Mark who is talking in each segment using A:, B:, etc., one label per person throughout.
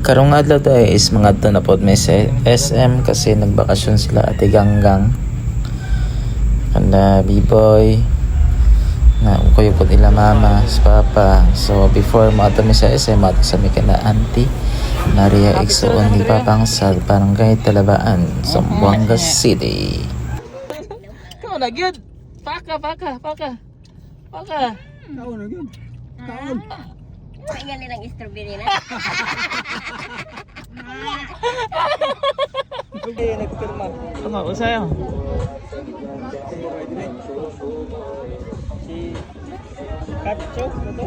A: Karong adlaw day is mga to na pod may SM kasi nagbakasyon sila ate Ganggang. Kanda B-boy na kuya pod ila mama sa papa. So before mo ato mi sa SM ato sa mi kana auntie Maria Ixoon ni Papang sa Barangay Talabaan, Zamboanga City.
B: Kau na gyud. Paka.
C: Kau na gyud. Kaon.
D: Paingan nilang strawberry na.
C: Nagpirma.
B: Tama usayo.
C: Si Katcho to?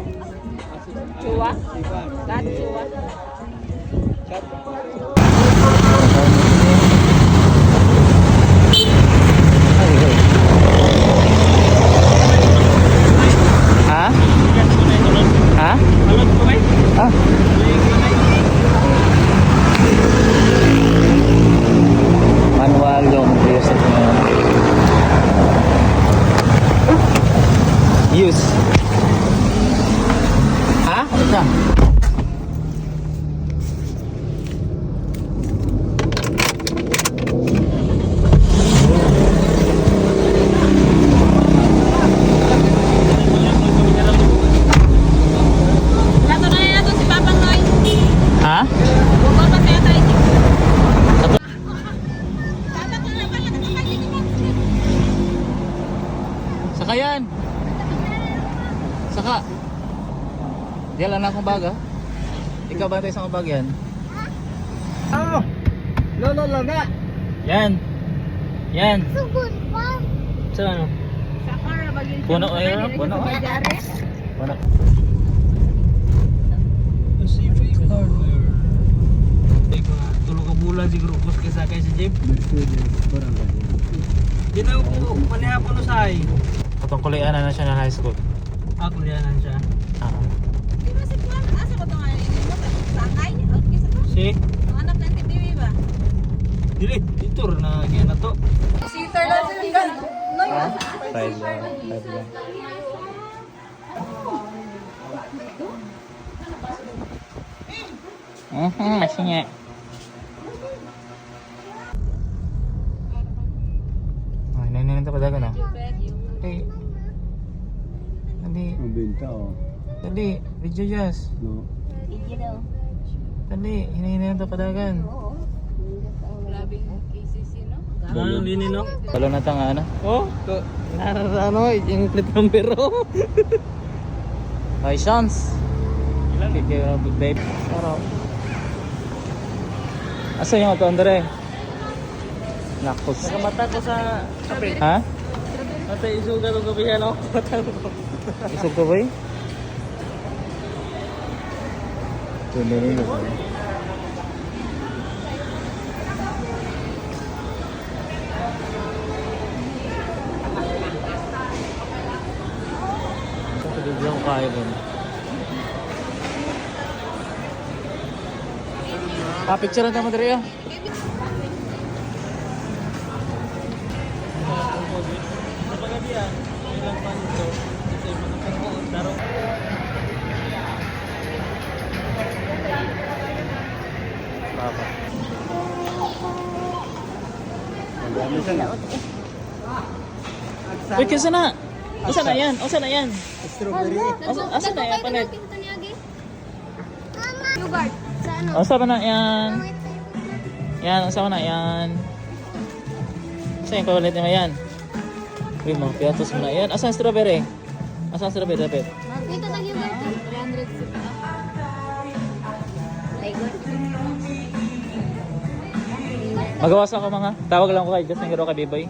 D: Chua. Chua.
C: Kat.
B: Ha? Ha?
C: Balot ko may.
B: Ah. Manual yung use ito na use. Ha? Ano siya?
D: Nato na nato si Papang Noy.
B: Ha?
D: Bukol pa kaya tayo.
B: Saka yan. Saka. Diyan lang akong baga. Ikaw ba tayo sa akong bag yan?
C: Oh. Lolo na.
B: Yan. Yan.
D: Sugod pa.
B: Saan ano?
D: Sakara bagay.
B: Puno ayun. Puno. Puno.
C: Pacific Hardware. Iko tulog ka bulan siguro kus kay sakay sa jeep. Di na ko manihapon no say.
B: Katong kulian na siya na high school.
C: Ako lianan siya.
B: Oo.
D: Di ba si Juan? Asa ko itong ano mo? Sakay? Okay sa to?
C: Si
D: Ang anak ng TV ba?
C: dili itur na gyud na to.
D: Si Carlos Sigan. Noy.
B: Five lang. Maksudnya. Oh, ini ito padagan na. Dali. Dali.
C: Ang benta oh.
B: Dali. Video jazz.
C: No.
B: Dali. Hinahinay ito padagan.
D: Grabe yung KCC, no?
C: Ano din no?
B: Wala na tanga ano?
C: Oh, ano yung plate number oh.
B: May chance. Kaya babe. Pero asa yung ito Andre? Nakos.
C: Nakamata ko sa kape.
B: Ha?
C: Ate isuga ko gabi ano?
B: Isog ka ba eh? Tuloy rin ako. Bigyan ko kaya din. Picture na mo diri ah.
C: Sa pagabi ilang pa nito. Kasi mga pangkuon daro.
B: Papa.
C: Ano siya na?
B: Wait, kasi na. Asa na yan? Asa na yan?
C: Strawberry.
B: Asa na yan palit?
D: Yogurt. Sa ano?
B: Asa ba na yan? Yan, asa ba na yan? Asa yung kawalit naman yan? Uy, mga piatos mo na yan. Asa ang strawberry? Asa ang strawberry, dapat?
D: Dito nag-yogurt. 300. Ay, good.
B: Magawas ako mga. Tawag lang ko kay Justin Garo kay Biboy.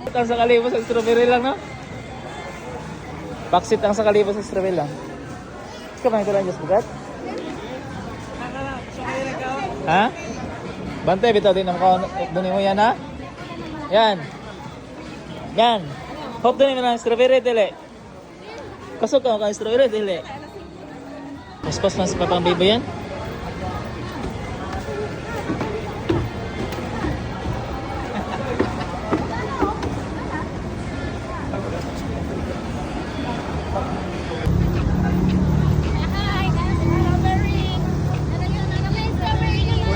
B: Ang sa kalibo sa strawberry lang, no? Baksit ang sa kalibo sa strawberry lang. Ikaw ba ito lang just bugat? Ha? Bantay, bitaw din ang doon mo yan, ha? Yan. Yan. Hope doon mo lang strawberry, dili. Kasok ka kay strawberry, dili. Paspas na sa papang Biboy yan.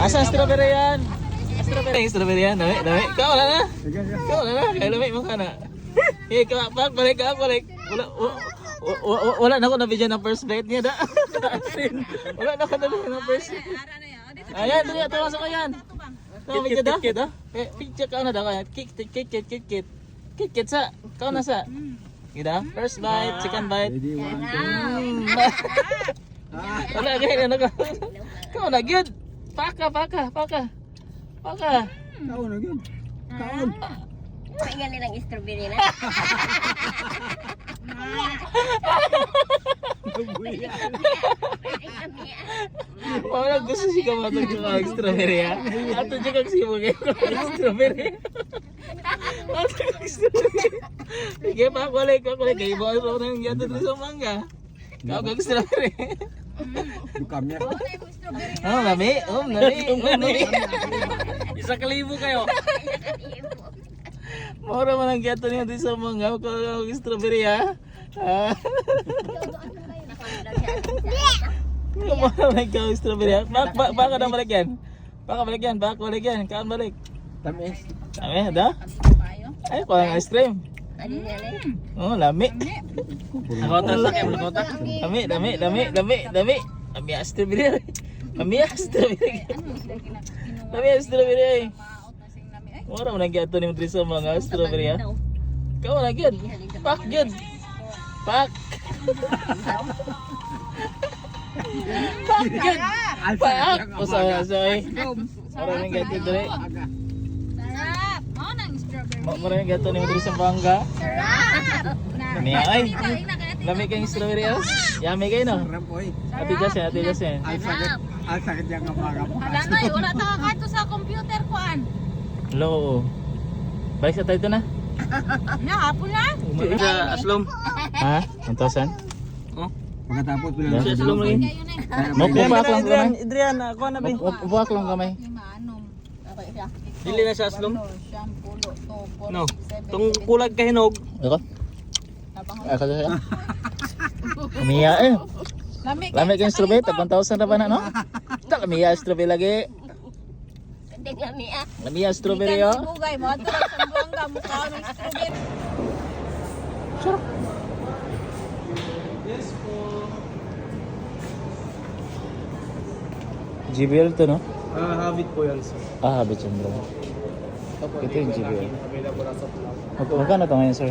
B: Asa strawberry yan? Strawberry yan. Dami. Kau na. Kaya dami mo ka na. Balik. Wala na ako na-video ng first bite niya da. Wala na ako na-video ng first.
D: Ara na yan. Dito.
B: Ayan, dali ato masok ko yan. Video da. Picture ka na da kaya. Kit sa. Kau na sa. Gida. First bite, second bite. Wala gaya na ka. Kau na gyud. Paka.
C: Kaon na yun. Kaon.
E: Pahinga nilang strawberry na.
B: Wala gusto si kamatag ng strawberry ha. Ato dyan kag simo kayo strawberry. Ato kag strawberry. Sige pa balik. Kayo ba ako nang yato sa mangga. Kau kag strawberry.
C: Dukam niya.
B: Lami.
C: Isa kalibo kayo.
B: Mura man ang yato niya sa mangga. Kau kag strawberry ha. Mura man kau strawberry ha. Baka na balik yan. Baka balik yan. Kaan balik.
C: Tamis.
B: Lami, da? Ay, ko ang ice cream. Oh, lami.
C: Lakota sa kayo, lakota.
B: Lami. Lami strawberry. Lami strawberry. Wala mo nagyato ni Madrid sa mga strawberry ha. Kau na gyud. Pak gyud. Pak gyud. Pak. Usa-usa. Wala nang gato dali.
D: Sarap. Oh, nang strawberry.
B: Wala nang gato ni Madrid sa bangga.
D: Sarap.
B: Lami ay. Lami kayong strawberry ha. Yummy kayo no.
C: Sarap po eh.
B: Ate Jasen.
C: Ang sakit yung mga
D: Wala na, wala ta ka sa computer ko an.
B: Hello. Balik sa tayo ito na.
D: Na hapon na.
C: Sa aslom.
B: Ha? 1,000?
C: Oh. Pagkatapos
B: Yeah.
C: pinag-
B: Sa
C: aslom
B: lagi.
D: Kayo na.
B: Mukbak lang kamay.
C: Adrian, ako na ba?
B: Mukbak lang kamay.
D: Lima anom. Okay siya.
C: Dili na sa aslom.
D: Shampoo, to,
C: No. Tung kulag ka hinog.
B: Ako? Ako siya. Umiya eh. Lami kang strawberry, tag 1,000 na ba na no? Tak umiya strawberry lagi.
E: Hindi nga niya.
B: Umiya strawberry oh.
D: Bugay mo ato sa buwangga mukha ng strawberry.
B: GBL to no?
C: Habit po yan sir.
B: Habit yan bro. Ito yung GBL.
C: Available as of now.
B: Magkano to ngayon sir?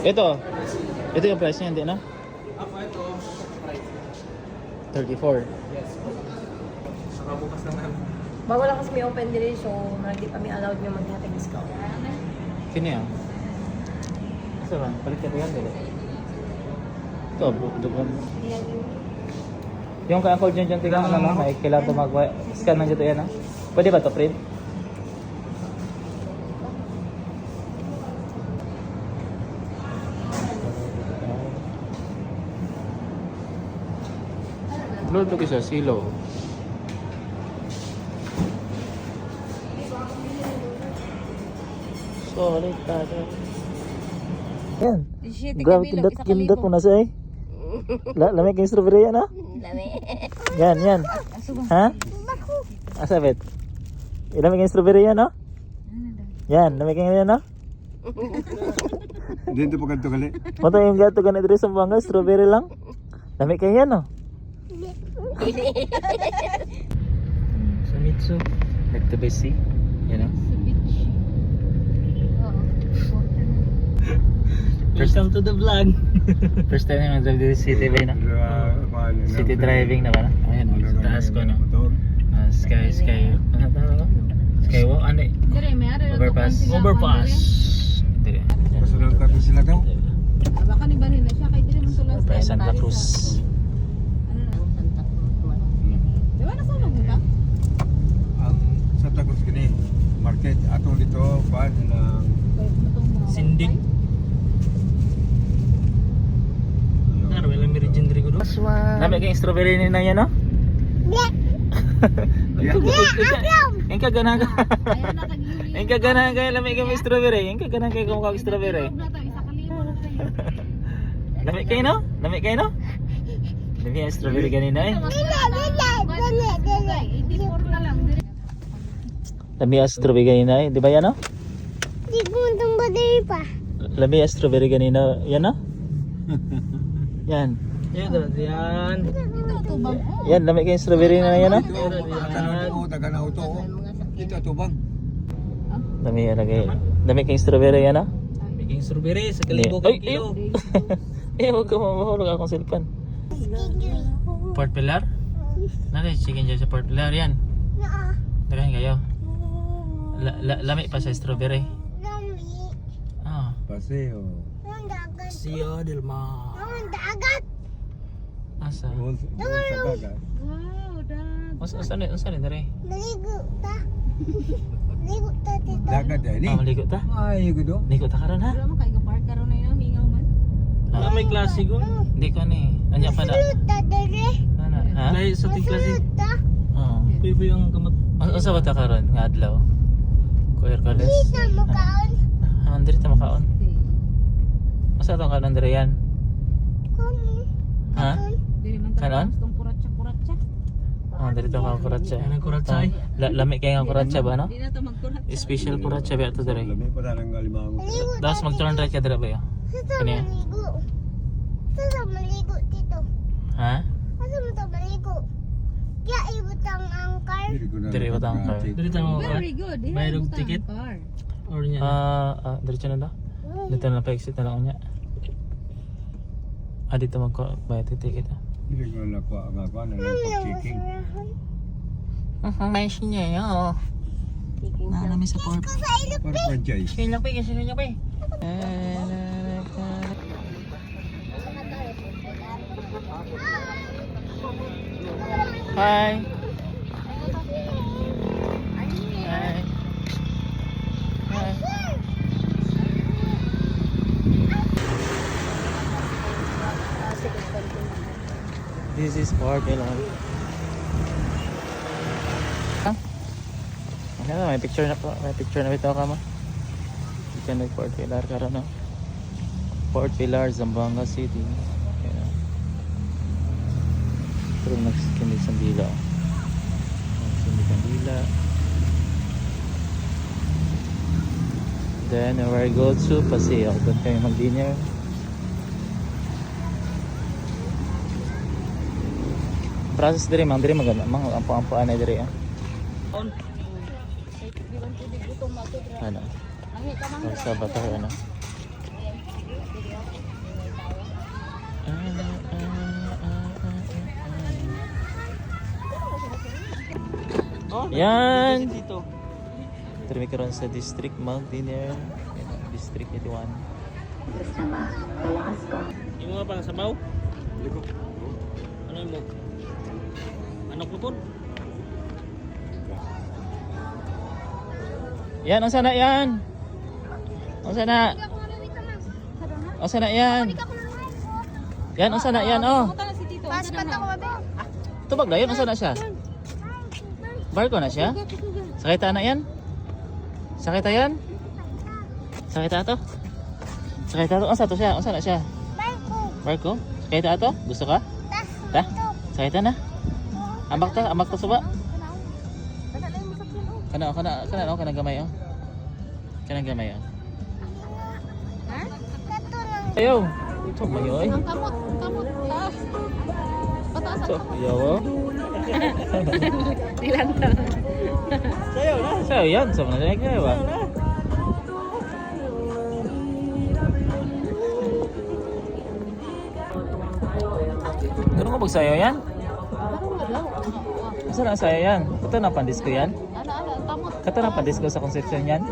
B: Ito yung price niya, hindi na?
C: Ako ito.
B: 34.
C: Yes. Nakabukas naman.
F: Bago lang kasi may open diri, so hindi kami allowed nyo mag-hatid discount.
B: Sino yan? Asa ba? Balik ka yan dito. Ito, dugan. Yung kaya ko dyan tingnan na no, may kailangan ito mag-scan man dito yan ha? Pwede ba ito print? Lord to kisa silo. Solid tayo. Yan. Grabe kindat mo na siya eh. Lamig yung strawberry yan ha?
E: Dami.
B: Yan. Ha? Asabit. Lamig yung strawberry yan ha? Yan, lamig yung yan ha?
C: Dito pa ganito kali.
B: Punta yung gato ganit rin sa bangga, strawberry lang. Lamig kayo yan no? Sa Mitsu. Back to base sea. Yan o. Welcome to the vlog. First time yung drive dito city bay na. City driving na ba na? Ayan o. Sa taas ko no. Sky. Ano tawag ko? Skywalk? Ano eh?
D: Dire may ara.
B: Overpass. Dire.
C: Pasunod ka to sila daw.
D: Baka ni balhin na siya kay dire man tulas.
B: Overpass Santa Cruz.
D: Ano na? Di ba nasa mo ka?
C: Ang Santa Cruz kini market atong dito pa na
B: Sindig. Ano ba lang Meridian Drigo do? Nabi kayong strawberry ni na yan no? Yung kaganahan ka.
D: Ayun na tagili.
B: Yung kaganahan kayo lamig kami strawberry. Yung kaganahan kayo kung kag strawberry.
D: Isa ka libo na tayo.
B: Lamig kayo no? Lamig kayo no? Lami ang strawberry kanina eh.
D: 84 na lang.
B: Lami ang strawberry kanina eh. Di ba yan o?
G: Di ko tumba diri pa.
B: Lami ang strawberry kanina. Yan o? Yan.
C: Yan, yan.
D: Ito, tubang. Oh.
B: Yan, lami kayong strawberry na yan o?
C: Ito, tubang.
B: Lami yan lagi. Lami kayong strawberry yan o?
C: Making strawberry sa
B: Ay,
C: kalibo
B: ay,
C: kilo.
B: eh, huwag ka mahulog akong silpan. Port Pilar? Nari, chicken dyan sa Port Pilar. Yan. Darahan kayo. Lami pa sa strawberry.
G: Lami.
B: Ah.
C: Paseo.
G: Ang dagat.
C: Paseo del Mar.
G: Ang dagat.
B: Asa?
D: Wow, dad.
B: Saan dari?
G: Maligo ta. Maligo ta tita.
C: Dagat yan
B: Ah, maligo ta?
C: Ay, gudo.
B: Ligo ta karon ha?
D: Wala mo kayo park karon na yun, hingaw man.
B: Ah,
C: May klase ko.
B: Hindi ko ni. Anya pa na.
G: Ta dere.
B: Ana, ha?
C: Dahil sa ting klase.
G: Ta.
B: Oo.
C: Puyo yung kamot.
B: Asa ba ta karon nga adlaw? Kuya Carlos.
G: Kita mo kaon.
B: Ah, diri ta makaon. Asa to karon diri yan?
G: Kani.
B: Ha?
D: Dili man
B: Kanon?
D: Itong kuratsa.
B: Ah, diri ta ka kuratsa.
C: Anong kuratsa, eh?
B: Lami kay nga kuratsa ba no?
D: Di na to magkuratsa.
B: Special kuratsa ba to diri?
G: Maligo ta.
B: Tapos mag-turn right ka dira ba yo?
G: Sasa
B: Kani?
G: maligo. Sasa maligo tito.
B: Ha?
G: Sasa mo ta maligo. Kaya ibutang ang car.
B: Diri ba tang car?
C: Dili tayo
D: Very good. Di
C: May
D: na
C: dog
D: butang
C: ticket?
D: car.
C: Or niya.
B: Diretso na daw. Dito na pa-exit na lang unya. Ah, dito magbayad yung ticket ah.
H: Hindi ko na nakuha ang ako na pag-checking.
B: May sinya yun. Namin sa port.
H: Para franchise.
B: Sige lang pa, sige lang pa. Hi. Hi. Hi. This is Port Pilar. Ano, may picture na bitaw ka mo. Ikan nag Port Pilar karon no. Port Pilar, Zamboanga City. Ayan. Pero nagsikindig sa dila. Nagsikindig sa dila. Then we go to Paseo. Doon kami mag-dinner. Process diri mang diri maganda mang ampo-ampo anay diri ah. Ano? Sa bata ano? Yan. Diri mi karon sa District Mount Dinner. District 81.
C: Yung mga pang sabaw? Ano yung mo? Anok mo po?
B: Yan, ang sana yan. Ang sana. Ang sana yan. Yan, ang sana yan, oh.
D: Punta na si Tito.
G: Pas pa ta ko ba?
B: Tubag na yun, ang sana siya. Barko na siya. Sakay ta na yan. Sakay ta yan. Sakay ta to. Sakay ta to. Ang sa to siya. Ang sana siya.
G: Barko.
B: Barko. Sakay ta to. Gusto ka?
G: Tas.
B: Ta? Sakay ta na. Ambak ta suba. Kana gamay oh. Kana gamay oh.
G: Kato lang.
B: Ayaw. Ito mayoy.
D: Ang kamot. Taas. Pataas.
B: So, ayaw oh.
D: Dilanta.
B: Sayo yan. Sa mga naik kayo ah. Ganun ko pag sayo yan? Saan ang sayo yan? Ito na pandisco yan?
D: Kamot.
B: Ito na pandisco sa Concepcion yan?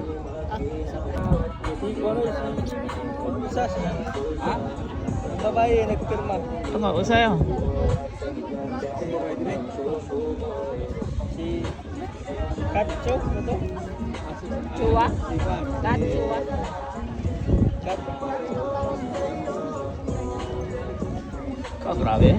C: Babae, nagpirma.
B: Ito nga, o sayo.
C: Si Katcho, ano to?
D: Chua. Chua.
B: Oh, grabe.